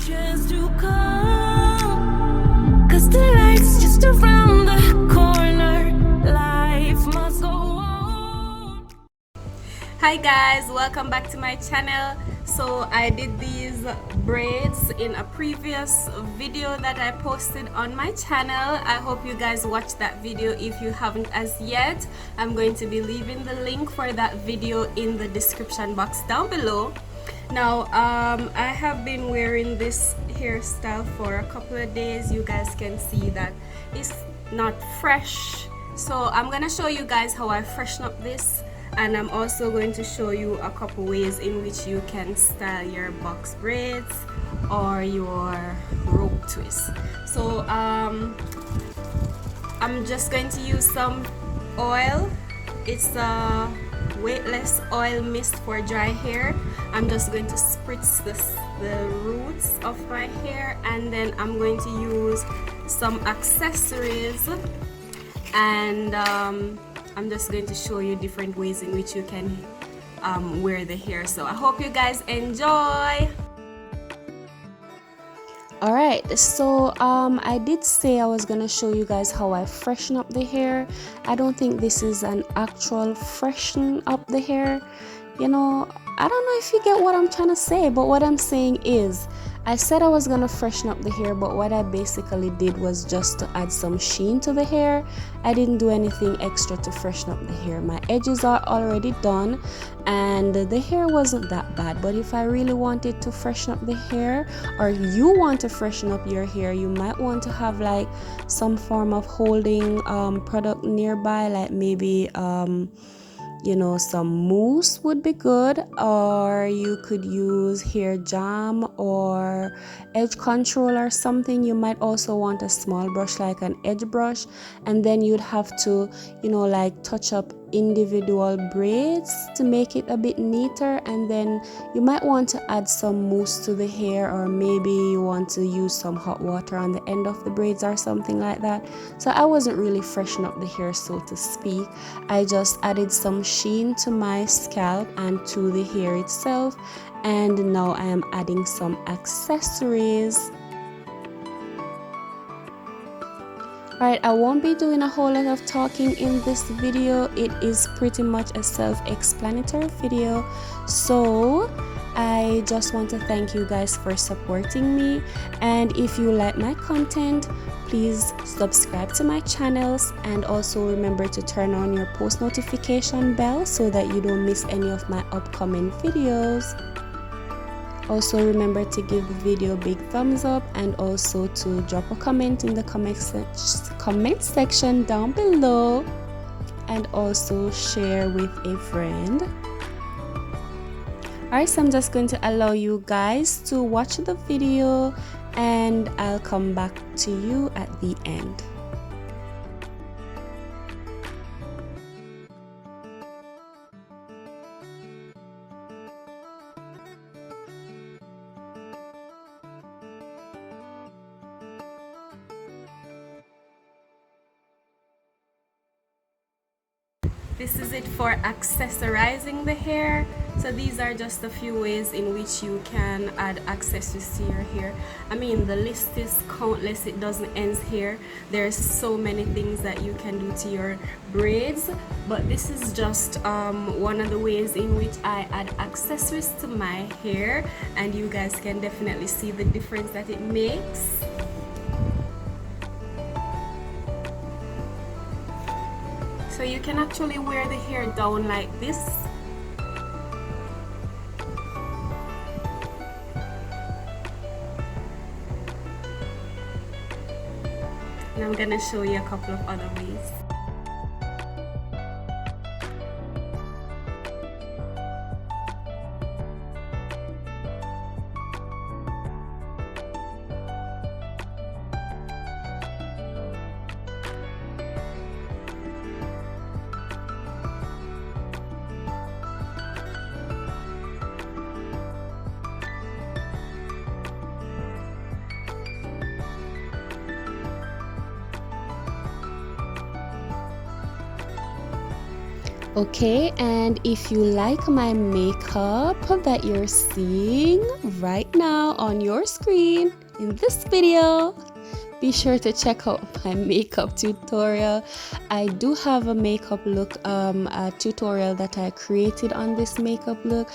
chance to come, 'cause the light's just around the corner. Life must go on. Hi guys, welcome back to my channel. So I did these braids in a previous video that I posted on my channel. I hope you guys watched that video. If you haven't as yet, I'm going to be leaving the link for that video in the description box down below. Now I have been wearing this hairstyle for a couple of days. You guys can see that it's not fresh, so I'm gonna show you guys how I freshen up this, and I'm also going to show you a couple ways in which you can style your box braids or your rope twist. So I'm just going to use some oil. It's a weightless oil mist for dry hair. I'm just going to spritz the roots of my hair, and then I'm going to use some accessories, and I'm just going to show you different ways in which you can wear the hair. So I hope you guys enjoy. Alright, so I did say I was gonna show you guys how I freshen up the hair. I don't think this is an actual freshen up the hair. You know, I don't know if you get what I'm trying to say, but what I'm saying is, I said I was gonna freshen up the hair, but what I basically did was just to add some sheen to the hair. I didn't do anything extra to freshen up the hair. My edges are already done and the hair wasn't that bad. But if I really wanted to freshen up the hair, or you want to freshen up your hair, you might want to have like some form of holding product nearby, like maybe you know, some mousse would be good, or you could use hair jam or edge control or something. You might also want a small brush like an edge brush, and then you'd have to, you know, like touch up individual braids to make it a bit neater. And then you might want to add some mousse to the hair, or maybe you want to use some hot water on the end of the braids or something like that. So I wasn't really freshening up the hair, so to speak. I just added some sheen to my scalp and to the hair itself, and now I am adding some accessories. Alright, I won't be doing a whole lot of talking in this video. It is pretty much a self-explanatory video. So I just want to thank you guys for supporting me, and if you like my content, please subscribe to my channels, and also remember to turn on your post notification bell so that you don't miss any of my upcoming videos. Also remember to give the video a big thumbs up, and also to drop a comment in the comment section down below, and also share with a friend. Alright, so I'm just going to allow you guys to watch the video, and I'll come back to you at the end. This is it for accessorizing the hair. So these are just a few ways in which you can add accessories to your hair. I mean, the list is countless, it doesn't end here. There's so many things that you can do to your braids, but this is just one of the ways in which I add accessories to my hair, and you guys can definitely see the difference that it makes. So you can actually wear the hair down like this. And I'm gonna show you a couple of other ways. Okay, and if you like my makeup that you're seeing right now on your screen in this video, be sure to check out my makeup tutorial. I do have a makeup look a tutorial that I created on this makeup look.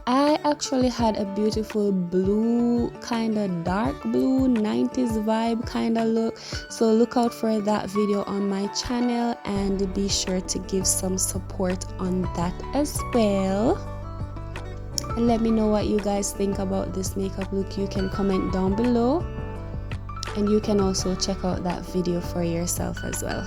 I actually had a beautiful blue, kind of dark blue 90s vibe kind of look, so look out for that video on my channel and be sure to give some support on that as well. And let me know what you guys think about this makeup look. You can comment down below, and you can also check out that video for yourself as well.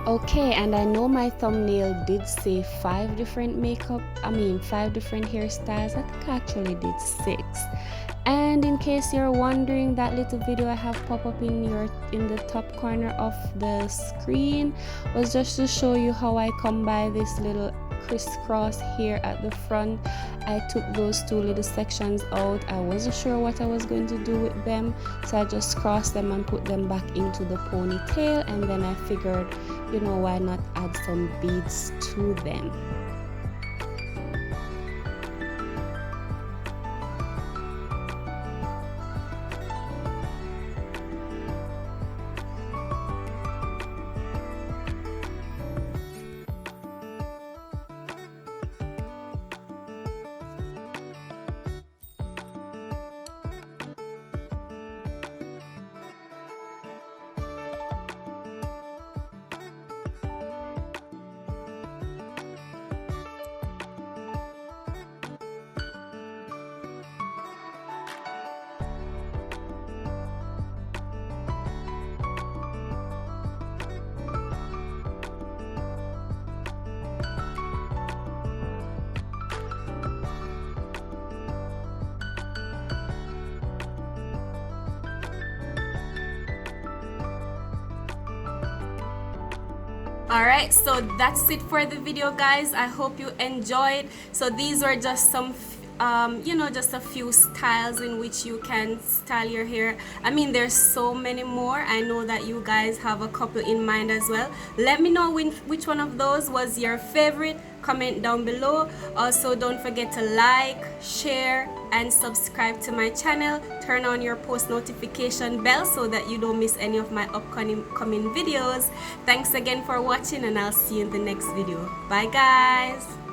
Okay, and I know my thumbnail did say 5 different hairstyles. I think I actually did 6. And in case you're wondering, that little video I have pop up in the top corner of the screen was just to show you how I come by this little crisscross here at the front. I took those 2 little sections out. I wasn't sure what I was going to do with them, so I just crossed them and put them back into the ponytail, and then I figured, you know, why not add some beads to them. Alright, so that's it for the video, guys. I hope you enjoyed. So these were just some you know, just a few styles in which you can style your hair. I mean, there's so many more. I know that you guys have a couple in mind as well. Let me know which one of those was your favorite. Comment down below. Also, don't forget to like, share, and subscribe to my channel. Turn on your post notification bell so that you don't miss any of my upcoming videos. Thanks again for watching, and I'll see you in the next video. Bye guys.